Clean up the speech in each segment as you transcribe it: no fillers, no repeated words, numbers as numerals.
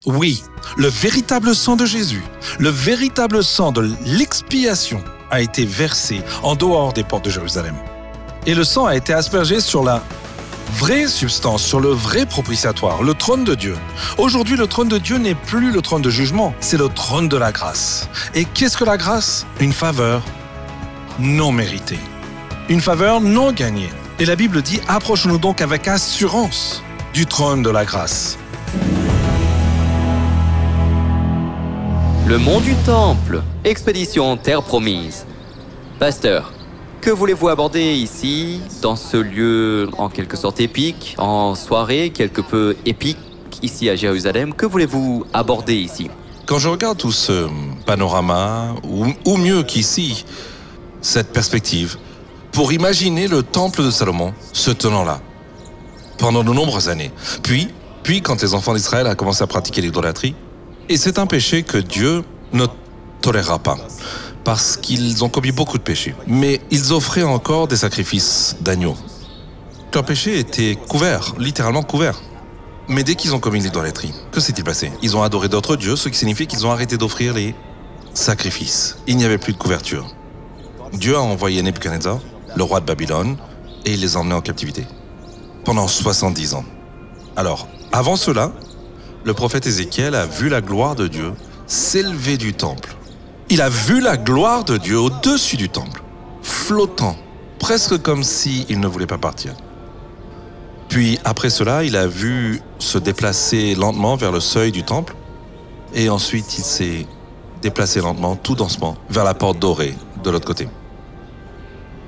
Oui, le véritable sang de Jésus, le véritable sang de l'expiation a été versé en dehors des portes de Jérusalem. Et le sang a été aspergé sur la vraie substance, sur le vrai propitiatoire, le trône de Dieu. Aujourd'hui, le trône de Dieu n'est plus le trône de jugement, c'est le trône de la grâce. Et qu'est-ce que la grâce? Une faveur non méritée, une faveur non gagnée. Et la Bible dit, approchons-nous donc avec assurance du trône de la grâce. Le mont du Temple, expédition Terre Promise. Pasteur, que voulez-vous aborder ici, dans ce lieu en quelque sorte épique, en soirée quelque peu épique, ici à Jérusalem? Que voulez-vous aborder ici? Quand je regarde tout ce panorama, ou mieux qu'ici, cette perspective, pour imaginer le temple de Salomon se tenant là, pendant de nombreuses années. Puis quand les enfants d'Israël ont commencé à pratiquer l'idolâtrie, et c'est un péché que Dieu ne tolérera pas, parce qu'ils ont commis beaucoup de péchés. Mais ils offraient encore des sacrifices d'agneaux. Leur péché était couvert, littéralement couvert. Mais dès qu'ils ont commis l'idolâtrie, que s'est-il passé? Ils ont adoré d'autres dieux, ce qui signifie qu'ils ont arrêté d'offrir les sacrifices. Il n'y avait plus de couverture. Dieu a envoyé Nebuchadnezzar, le roi de Babylone, et il les a emmenés en captivité. Pendant 70 ans. Alors, avant cela, le prophète Ézéchiel a vu la gloire de Dieu s'élever du temple. Il a vu la gloire de Dieu au-dessus du temple, flottant, presque comme s'il ne voulait pas partir. Puis après cela, il a vu se déplacer lentement vers le seuil du temple, et ensuite il s'est déplacé lentement, tout doucement, vers la porte dorée de l'autre côté.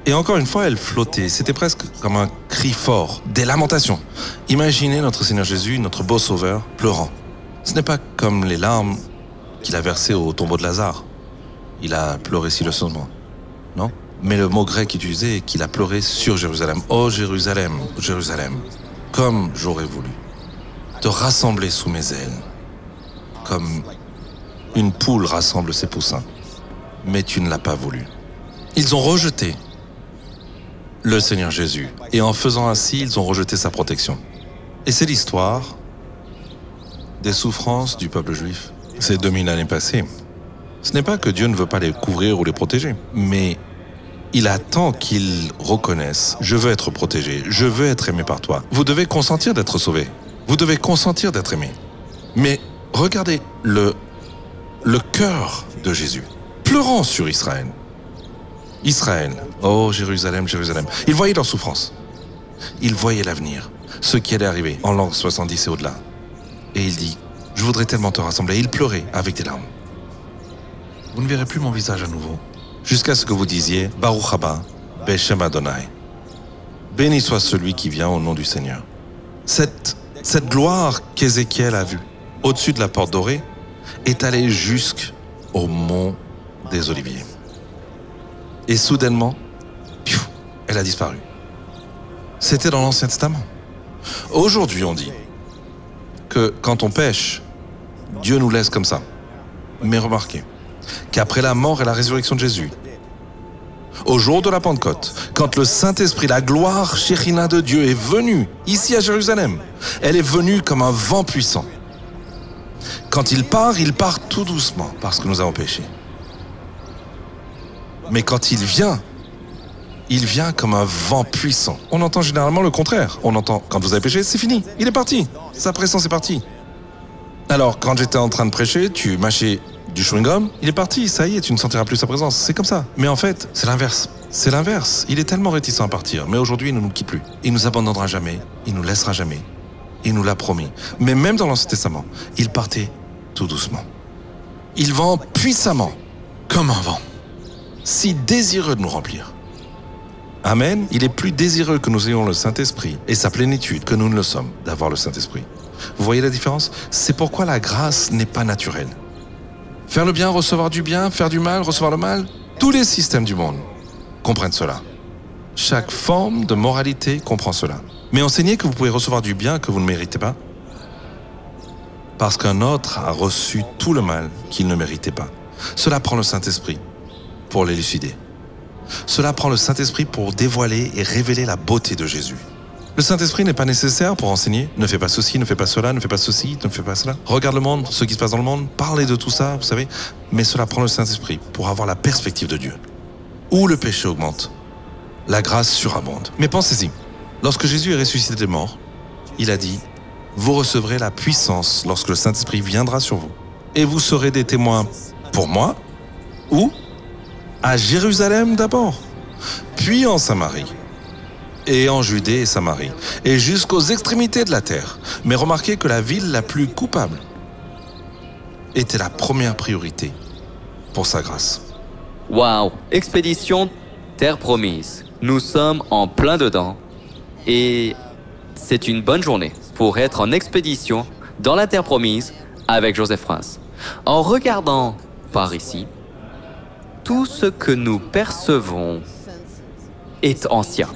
Et encore une fois, elle flottait. C'était presque comme un cri fort, des lamentations. Imaginez notre Seigneur Jésus, notre beau Sauveur, pleurant. Ce n'est pas comme les larmes qu'il a versées au tombeau de Lazare. Il a pleuré silencieusement, non? Mais le mot grec utilisé est qu'il a pleuré sur Jérusalem. Oh Jérusalem, Jérusalem, comme j'aurais voulu te rassembler sous mes ailes, comme une poule rassemble ses poussins. Mais tu ne l'as pas voulu. Ils ont rejeté le Seigneur Jésus. Et en faisant ainsi, ils ont rejeté sa protection. Et c'est l'histoire des souffrances du peuple juif ces 2000 années passées. Ce n'est pas que Dieu ne veut pas les couvrir ou les protéger, mais il attend qu'ils reconnaissent « Je veux être protégé, je veux être aimé par toi. » Vous devez consentir d'être sauvé. Vous devez consentir d'être aimé. Mais regardez le cœur de Jésus, pleurant sur Israël. Israël, oh Jérusalem, Jérusalem. Il voyait leur souffrance. Il voyait l'avenir, ce qui allait arriver en l'an 70 et au-delà. Et il dit, je voudrais tellement te rassembler. Et il pleurait avec des larmes. Vous ne verrez plus mon visage à nouveau, jusqu'à ce que vous disiez, Baruch haba, Beshem Adonai. Béni soit celui qui vient au nom du Seigneur. Cette gloire qu'Ézéchiel a vue, au-dessus de la porte dorée, est allée jusqu'au mont des Oliviers. Et soudainement, elle a disparu. C'était dans l'Ancien Testament. Aujourd'hui, on dit que quand on pêche, Dieu nous laisse comme ça. Mais remarquez qu'après la mort et la résurrection de Jésus, au jour de la Pentecôte, quand le Saint-Esprit, la gloire Shekhinah de Dieu est venue ici à Jérusalem, elle est venue comme un vent puissant. Quand il part tout doucement parce que nous avons péché. Mais quand il vient comme un vent puissant. On entend généralement le contraire. On entend, quand vous avez péché, c'est fini, il est parti. Sa présence est partie. Alors, quand j'étais en train de prêcher, tu mâchais du chewing-gum, il est parti, ça y est, tu ne sentiras plus sa présence. C'est comme ça. Mais en fait, c'est l'inverse. C'est l'inverse. Il est tellement réticent à partir. Mais aujourd'hui, il ne nous quitte plus. Il nous abandonnera jamais. Il nous laissera jamais. Il nous l'a promis. Mais même dans l'Ancien Testament, il partait tout doucement. Il vent puissamment, comme un vent. Si désireux de nous remplir. Amen. Il est plus désireux que nous ayons le Saint-Esprit et sa plénitude que nous ne le sommes d'avoir le Saint-Esprit. Vous voyez la différence? C'est pourquoi la grâce n'est pas naturelle. Faire le bien, recevoir du bien, faire du mal, recevoir le mal, tous les systèmes du monde comprennent cela. Chaque forme de moralité comprend cela. Mais enseigner que vous pouvez recevoir du bien que vous ne méritez pas, parce qu'un autre a reçu tout le mal qu'il ne méritait pas. Cela prend le Saint-Esprit pour l'élucider. Cela prend le Saint-Esprit pour dévoiler et révéler la beauté de Jésus. Le Saint-Esprit n'est pas nécessaire pour enseigner. Ne fais pas ceci, ne fais pas cela, ne fais pas ceci, ne fais pas cela. Regarde le monde, ce qui se passe dans le monde, parlez de tout ça, vous savez. Mais cela prend le Saint-Esprit pour avoir la perspective de Dieu. Où le péché augmente, la grâce surabonde. Mais pensez-y, lorsque Jésus est ressuscité des morts, il a dit, vous recevrez la puissance lorsque le Saint-Esprit viendra sur vous. Et vous serez des témoins pour moi, ou à Jérusalem d'abord, puis en Samarie, et en Judée et Samarie, et jusqu'aux extrémités de la terre. Mais remarquez que la ville la plus coupable était la première priorité pour sa grâce. Waouh! Expédition Terre Promise. Nous sommes en plein dedans. Et c'est une bonne journée pour être en expédition dans la Terre Promise avec Joseph Prince. En regardant par ici, tout ce que nous percevons est ancien.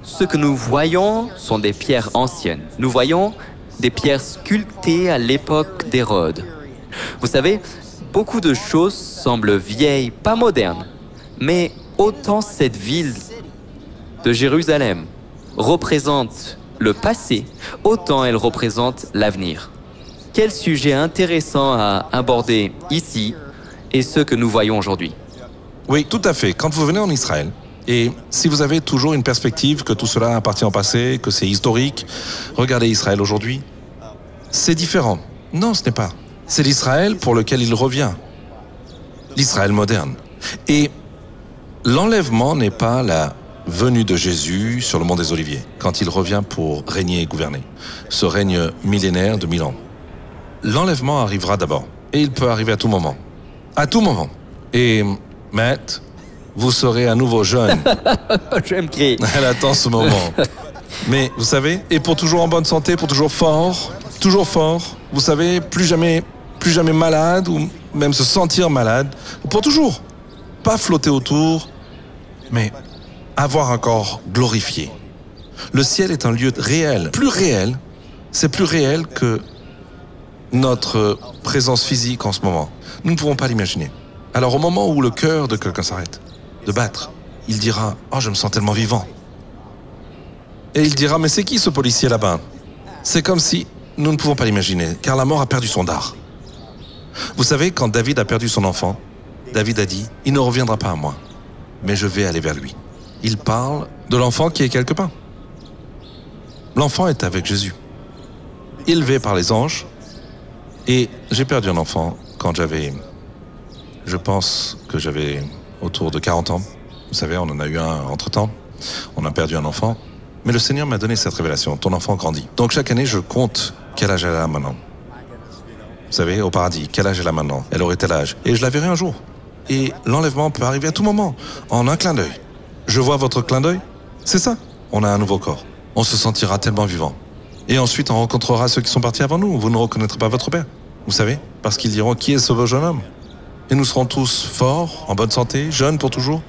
Ce que nous voyons sont des pierres anciennes. Nous voyons des pierres sculptées à l'époque d'Hérode. Vous savez, beaucoup de choses semblent vieilles, pas modernes. Mais autant cette ville de Jérusalem représente le passé, autant elle représente l'avenir. Quel sujet intéressant à aborder ici et ce que nous voyons aujourd'hui. Oui, tout à fait. Quand vous venez en Israël, et si vous avez toujours une perspective que tout cela appartient au passé, que c'est historique, regardez Israël aujourd'hui, c'est différent. Non, ce n'est pas. C'est l'Israël pour lequel il revient. L'Israël moderne. Et l'enlèvement n'est pas la venue de Jésus sur le mont des Oliviers, quand il revient pour régner et gouverner. Ce règne millénaire de 1000 ans. L'enlèvement arrivera d'abord. Et il peut arriver à tout moment. À tout moment. Et Matt, vous serez à nouveau jeune. J'aime crier. Elle attend ce moment. Mais vous savez, et pour toujours en bonne santé, pour toujours fort, vous savez, plus jamais malade ou même se sentir malade, pour toujours. Pas flotter autour, mais avoir un corps glorifié. Le ciel est un lieu réel, plus réel, c'est plus réel que notre présence physique en ce moment. Nous ne pouvons pas l'imaginer. Alors au moment où le cœur de quelqu'un s'arrête de battre, il dira « Oh, je me sens tellement vivant ». Et il dira « Mais c'est qui ce policier là-bas » C'est comme si nous ne pouvons pas l'imaginer, car la mort a perdu son dard. Vous savez, quand David a perdu son enfant, David a dit « Il ne reviendra pas à moi, mais je vais aller vers lui ». Il parle de l'enfant qui est quelque part. L'enfant est avec Jésus, élevé par les anges. Et j'ai perdu un enfant quand je pense que j'avais autour de 40 ans. Vous savez, on en a eu un entre-temps. On a perdu un enfant. Mais le Seigneur m'a donné cette révélation. Ton enfant grandit. Donc chaque année, je compte quel âge elle a maintenant. Vous savez, au paradis, quel âge elle a maintenant. Elle aurait tel âge. Et je la verrai un jour. Et l'enlèvement peut arriver à tout moment, en un clin d'œil. Je vois votre clin d'œil. C'est ça. On a un nouveau corps. On se sentira tellement vivant. Et ensuite, on rencontrera ceux qui sont partis avant nous. Vous ne reconnaîtrez pas votre père. Vous savez, parce qu'ils diront qui est ce beau jeune homme. Et nous serons tous forts, en bonne santé, jeunes pour toujours.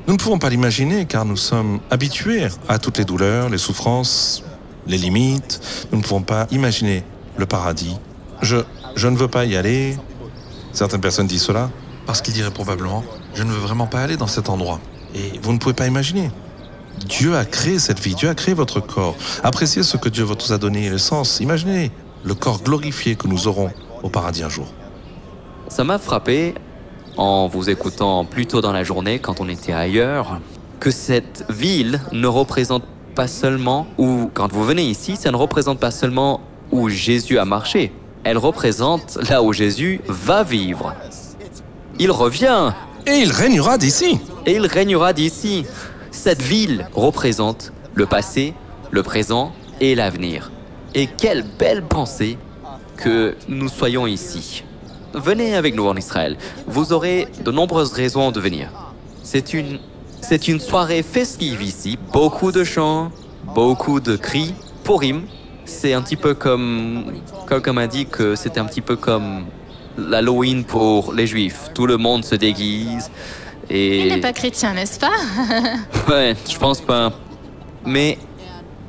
Nous ne pouvons pas l'imaginer car nous sommes habitués à toutes les douleurs, les souffrances, les limites. Nous ne pouvons pas imaginer le paradis. Je ne veux pas y aller. Certaines personnes disent cela parce qu'ils diraient probablement « Je ne veux vraiment pas aller dans cet endroit ». Et vous ne pouvez pas imaginer. Dieu a créé cette vie, Dieu a créé votre corps. Appréciez ce que Dieu vous a donné, le sens. Imaginez le corps glorifié que nous aurons au paradis un jour. Ça m'a frappé, en vous écoutant plus tôt dans la journée, quand on était ailleurs, que cette ville ne représente pas seulement, ou quand vous venez ici, ça ne représente pas seulement où Jésus a marché. Elle représente là où Jésus va vivre. Il revient. Et il régnera d'ici. Et il régnera d'ici. Cette ville représente le passé, le présent et l'avenir. Et quelle belle pensée que nous soyons ici. Venez avec nous en Israël. Vous aurez de nombreuses raisons de venir. C'est une soirée festive ici. Beaucoup de chants, beaucoup de cris. Purim, c'est un petit peu comme... Quelqu'un m'a dit que c'était un petit peu comme l'Halloween pour les Juifs. Tout le monde se déguise et... Il n'est pas chrétien, n'est-ce pas? Ouais, je pense pas. Mais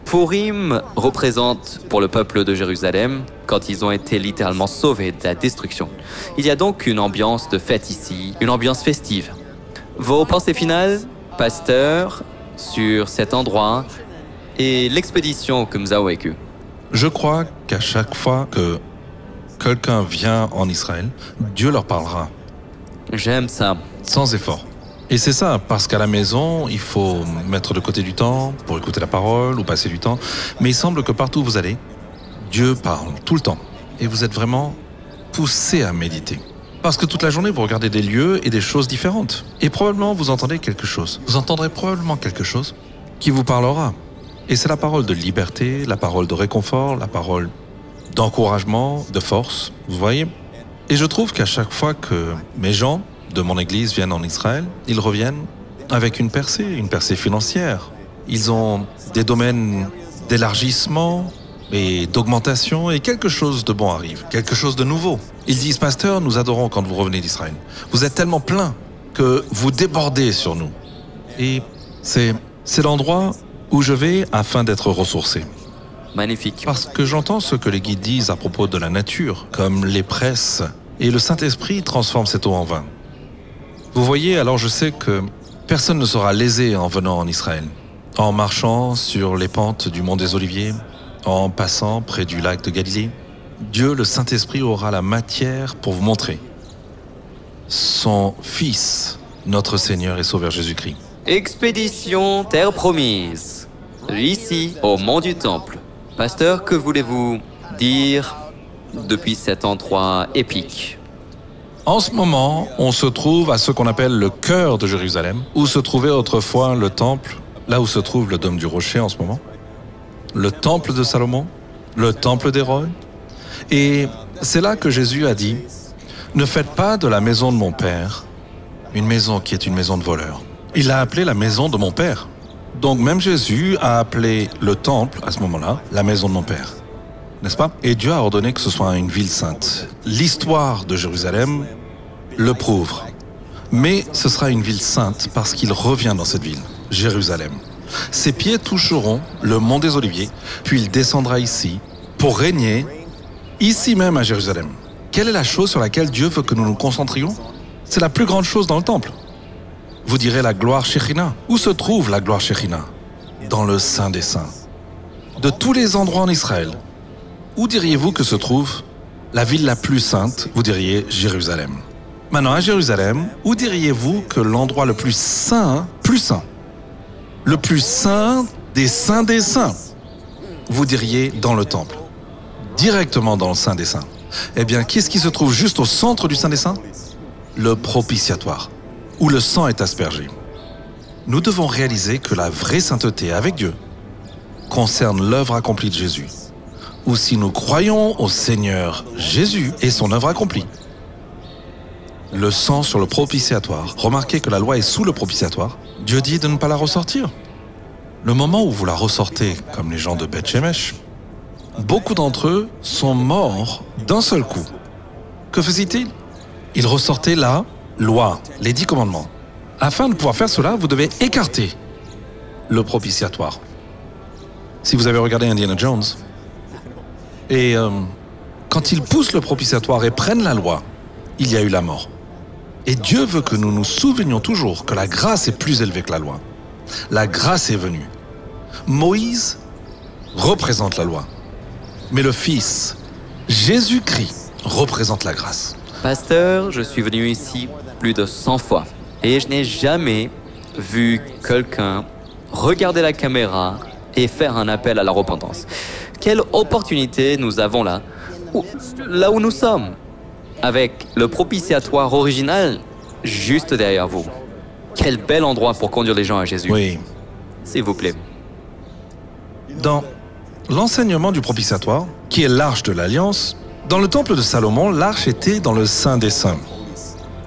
Purim représente pour le peuple de Jérusalem quand ils ont été littéralement sauvés de la destruction. Il y a donc une ambiance de fête ici, une ambiance festive. Vos pensées finales, pasteur, sur cet endroit et l'expédition que nous avons vécue. Je crois qu'à chaque fois que quelqu'un vient en Israël, Dieu leur parlera, J'aime ça. sans effort. Et c'est ça, parce qu'à la maison, il faut mettre de côté du temps pour écouter la parole ou passer du temps. Mais il semble que partout où vous allez, Dieu parle tout le temps. Et vous êtes vraiment poussé à méditer. Parce que toute la journée, vous regardez des lieux et des choses différentes. Et probablement, vous entendez quelque chose. Vous entendrez probablement quelque chose qui vous parlera. Et c'est la parole de liberté, la parole de réconfort, la parole d'encouragement, de force. Vous voyez? Et je trouve qu'à chaque fois que mes gens de mon église viennent en Israël, ils reviennent avec une percée financière. Ils ont des domaines d'élargissement et d'augmentation et quelque chose de bon arrive, quelque chose de nouveau. Ils disent, pasteur, nous adorons quand vous revenez d'Israël. Vous êtes tellement plein que vous débordez sur nous. Et c'est l'endroit où je vais afin d'être ressourcé. Magnifique. Parce que j'entends ce que les guides disent à propos de la nature, comme les presses, et le Saint-Esprit transforme cette eau en vin. Vous voyez, alors je sais que personne ne sera lésé en venant en Israël, en marchant sur les pentes du mont des Oliviers, en passant près du lac de Galilée. Dieu, le Saint-Esprit, aura la matière pour vous montrer son Fils, notre Seigneur et Sauveur Jésus-Christ. Expédition Terre Promise. Ici, au Mont du Temple. Pasteur, que voulez-vous dire depuis cet endroit épique? En ce moment, on se trouve à ce qu'on appelle le cœur de Jérusalem, où se trouvait autrefois le temple, là où se trouve le dôme du rocher en ce moment, le temple de Salomon, le temple d'Hérode. Et c'est là que Jésus a dit, ne faites pas de la maison de mon Père une maison qui est une maison de voleurs. Il l'a appelée la maison de mon Père. Donc même Jésus a appelé le temple, à ce moment-là, la maison de mon Père. N'est-ce pas? Et Dieu a ordonné que ce soit une ville sainte. L'histoire de Jérusalem le prouve. Mais ce sera une ville sainte parce qu'il revient dans cette ville, Jérusalem. Ses pieds toucheront le mont des Oliviers, puis il descendra ici pour régner ici même à Jérusalem. Quelle est la chose sur laquelle Dieu veut que nous nous concentrions? C'est la plus grande chose dans le temple. Vous direz la gloire Shekhina. Où se trouve la gloire Shekhina? Dans le Saint des Saints. De tous les endroits en Israël, où diriez-vous que se trouve la ville la plus sainte? Vous diriez Jérusalem. Maintenant, à Jérusalem, où diriez-vous que l'endroit le plus saint, le plus saint des saints, vous diriez dans le temple, directement dans le Saint des Saints. Eh bien, qu'est-ce qui se trouve juste au centre du Saint des Saints? Le propitiatoire, où le sang est aspergé. Nous devons réaliser que la vraie sainteté avec Dieu concerne l'œuvre accomplie de Jésus. Ou si nous croyons au Seigneur Jésus et son œuvre accomplie. Le sang sur le propitiatoire, remarquez que la loi est sous le propitiatoire, Dieu dit de ne pas la ressortir. Le moment où vous la ressortez, comme les gens de Beth Shemesh, beaucoup d'entre eux sont morts d'un seul coup. Que faisait-il? Ils ressortaient la loi, les 10 commandements. Afin de pouvoir faire cela, vous devez écarter le propitiatoire. Si vous avez regardé Indiana Jones, et quand ils poussent le propitiatoire et prennent la loi, il y a eu la mort. Et Dieu veut que nous nous souvenions toujours que la grâce est plus élevée que la loi. La grâce est venue. Moïse représente la loi. Mais le Fils, Jésus-Christ, représente la grâce. Pasteur, je suis venu ici plus de 100 fois. Et je n'ai jamais vu quelqu'un regarder la caméra et faire un appel à la repentance. Quelle opportunité nous avons là où nous sommes, avec le propitiatoire original juste derrière vous. Quel bel endroit pour conduire les gens à Jésus. Oui. S'il vous plaît. Dans l'enseignement du propitiatoire, qui est l'arche de l'Alliance, dans le temple de Salomon, l'arche était dans le Saint des Saints.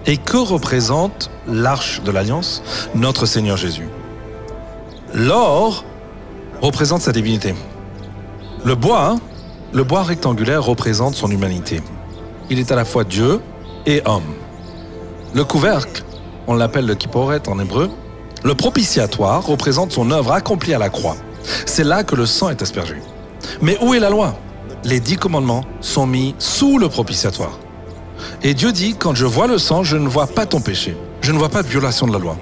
Et que représente l'arche de l'Alliance? Notre Seigneur Jésus. L'or représente sa divinité. Le bois rectangulaire représente son humanité. Il est à la fois Dieu et homme. Le couvercle, on l'appelle le kipporet en hébreu, le propitiatoire représente son œuvre accomplie à la croix. C'est là que le sang est aspergé. Mais où est la loi? Les 10 commandements sont mis sous le propitiatoire. Et Dieu dit, quand je vois le sang, je ne vois pas ton péché. Je ne vois pas de violation de la loi.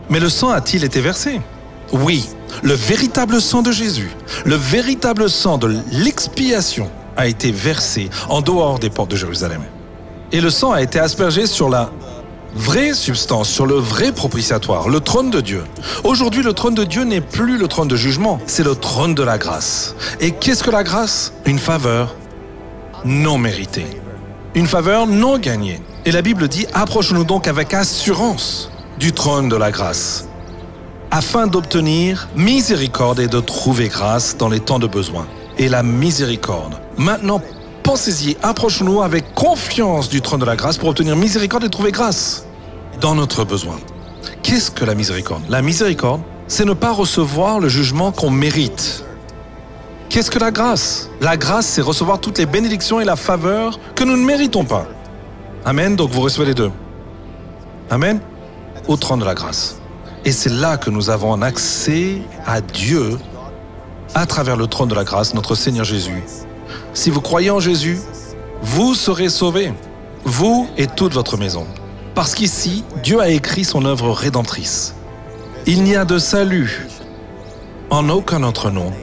Mais le sang a-t-il été versé? Oui, Le véritable sang de Jésus, le véritable sang de l'expiation a été versé en dehors des portes de Jérusalem. Et le sang a été aspergé sur la vraie substance, sur le vrai propitiatoire, le trône de Dieu. Aujourd'hui, le trône de Dieu n'est plus le trône de jugement, c'est le trône de la grâce. Et qu'est-ce que la grâce? Une faveur non méritée, une faveur non gagnée. Et la Bible dit, approchons-nous donc avec assurance du trône de la grâce, afin d'obtenir miséricorde et de trouver grâce dans les temps de besoin. Et la miséricorde. Maintenant, pensez-y, approchons-nous avec confiance du trône de la grâce pour obtenir miséricorde et trouver grâce dans notre besoin. Qu'est-ce que la miséricorde? La miséricorde, c'est ne pas recevoir le jugement qu'on mérite. Qu'est-ce que la grâce? La grâce, c'est recevoir toutes les bénédictions et la faveur que nous ne méritons pas. Amen, donc vous recevez les deux. Amen, au trône de la grâce. Et c'est là que nous avons un accès à Dieu à travers le trône de la grâce, notre Seigneur Jésus. Si vous croyez en Jésus, vous serez sauvés, vous et toute votre maison. Parce qu'ici, Dieu a écrit son œuvre rédemptrice. Il n'y a de salut en aucun autre nom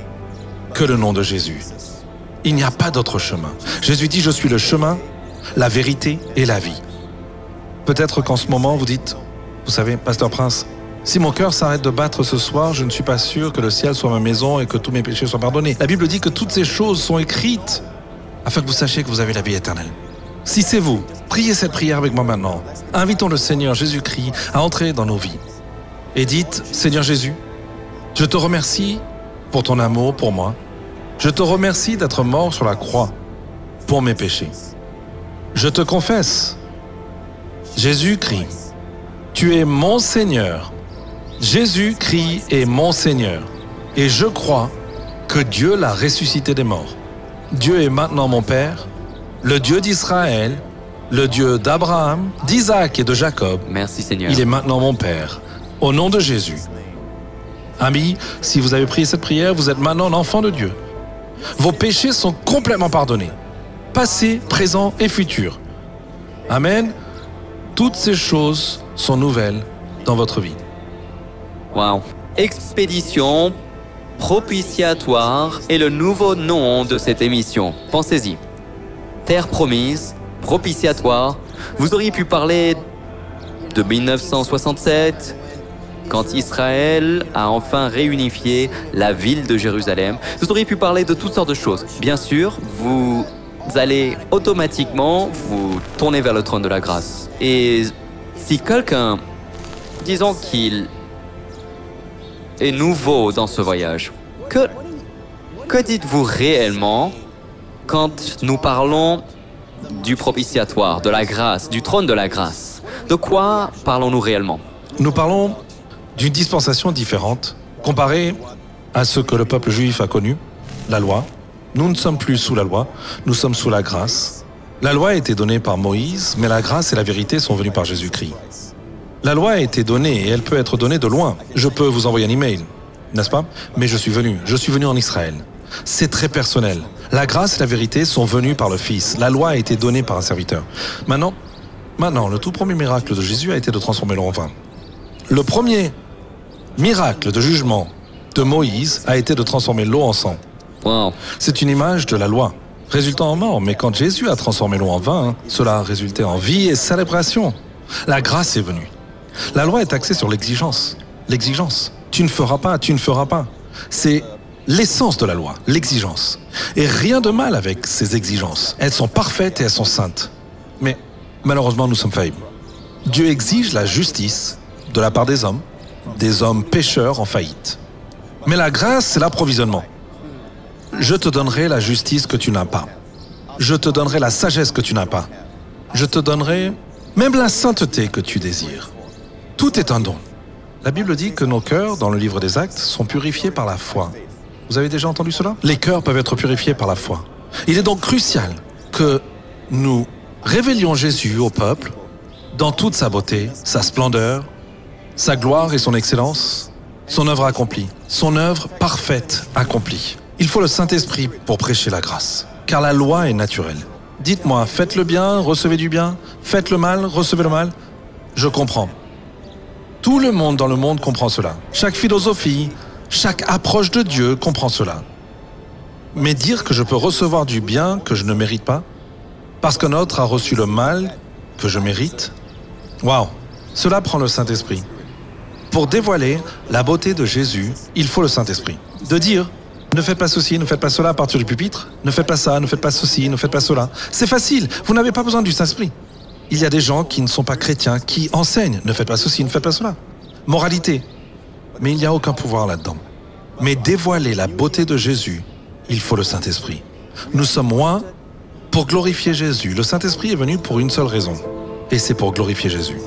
que le nom de Jésus. Il n'y a pas d'autre chemin. Jésus dit, je suis le chemin, la vérité et la vie. Peut-être qu'en ce moment, vous dites, vous savez, Pasteur Prince, si mon cœur s'arrête de battre ce soir, je ne suis pas sûr que le ciel soit ma maison et que tous mes péchés soient pardonnés. La Bible dit que toutes ces choses sont écrites afin que vous sachiez que vous avez la vie éternelle. Si c'est vous, priez cette prière avec moi maintenant. Invitons le Seigneur Jésus-Christ à entrer dans nos vies. Et dites, Seigneur Jésus, je te remercie pour ton amour pour moi. Je te remercie d'être mort sur la croix pour mes péchés. Je te confesse, Jésus-Christ, tu es mon Seigneur. Jésus-Christ est mon Seigneur. Et je crois que Dieu l'a ressuscité des morts. Dieu est maintenant mon Père, le Dieu d'Israël, le Dieu d'Abraham, d'Isaac et de Jacob. Merci Seigneur. Il est maintenant mon Père. Au nom de Jésus. Amis, si vous avez prié cette prière, vous êtes maintenant un enfant de Dieu. Vos péchés sont complètement pardonnés. Passé, présent et futur. Amen. Toutes ces choses sont nouvelles dans votre vie. Wow. Expédition propitiatoire est le nouveau nom de cette émission. Pensez-y. Terre promise, propitiatoire. Vous auriez pu parler de 1967, quand Israël a enfin réunifié la ville de Jérusalem. Vous auriez pu parler de toutes sortes de choses. Bien sûr, vous allez automatiquement vous tourner vers le trône de la grâce. Et si quelqu'un, disons qu'il est nouveau dans ce voyage, que dites-vous réellement quand nous parlons du propitiatoire, de la grâce, du trône de la grâce? De quoi parlons-nous réellement? Nous parlons d'une dispensation différente comparée à ce que le peuple juif a connu, la loi. Nous ne sommes plus sous la loi, nous sommes sous la grâce. La loi a été donnée par Moïse, mais la grâce et la vérité sont venues par Jésus-Christ. La loi a été donnée et elle peut être donnée de loin. Je peux vous envoyer un email, n'est-ce pas? Mais je suis venu en Israël. C'est très personnel. La grâce et la vérité sont venues par le Fils. La loi a été donnée par un serviteur. Maintenant, le tout premier miracle de Jésus a été de transformer l'eau en vin. Le premier miracle de jugement de Moïse a été de transformer l'eau en sang. Wow. C'est une image de la loi, résultant en mort. Mais quand Jésus a transformé l'eau en vin, cela a résulté en vie et célébration. La grâce est venue. La loi est axée sur l'exigence. L'exigence. Tu ne feras pas, tu ne feras pas. C'est l'essence de la loi, l'exigence. Et rien de mal avec ces exigences. Elles sont parfaites et elles sont saintes. Mais malheureusement, nous sommes faillibles. Dieu exige la justice de la part des hommes pécheurs en faillite. Mais la grâce, c'est l'approvisionnement. Je te donnerai la justice que tu n'as pas. Je te donnerai la sagesse que tu n'as pas. Je te donnerai même la sainteté que tu désires. Tout est un don. La Bible dit que nos cœurs, dans le livre des Actes, sont purifiés par la foi. Vous avez déjà entendu cela? Les cœurs peuvent être purifiés par la foi. Il est donc crucial que nous révélions Jésus au peuple dans toute sa beauté, sa splendeur, sa gloire et son excellence, son œuvre accomplie, son œuvre parfaite accomplie. Il faut le Saint-Esprit pour prêcher la grâce, car la loi est naturelle. Dites-moi, faites le bien, recevez du bien, faites le mal, recevez le mal. Je comprends. Tout le monde dans le monde comprend cela. Chaque philosophie, Chaque approche de Dieu comprend cela. Mais dire que je peux recevoir du bien que je ne mérite pas, parce qu'un autre a reçu le mal que je mérite, waouh, cela prend le Saint-Esprit. Pour dévoiler la beauté de Jésus, il faut le Saint-Esprit. De dire, ne faites pas ceci, ne faites pas cela à partir du pupitre, ne faites pas ça, ne faites pas ceci, ne faites pas cela. C'est facile, vous n'avez pas besoin du Saint-Esprit. Il y a des gens qui ne sont pas chrétiens, qui enseignent, ne faites pas ceci, ne faites pas cela. Moralité. Mais il n'y a aucun pouvoir là-dedans. Mais dévoiler la beauté de Jésus, il faut le Saint-Esprit. Nous sommes loin pour glorifier Jésus. Le Saint-Esprit est venu pour une seule raison, et c'est pour glorifier Jésus.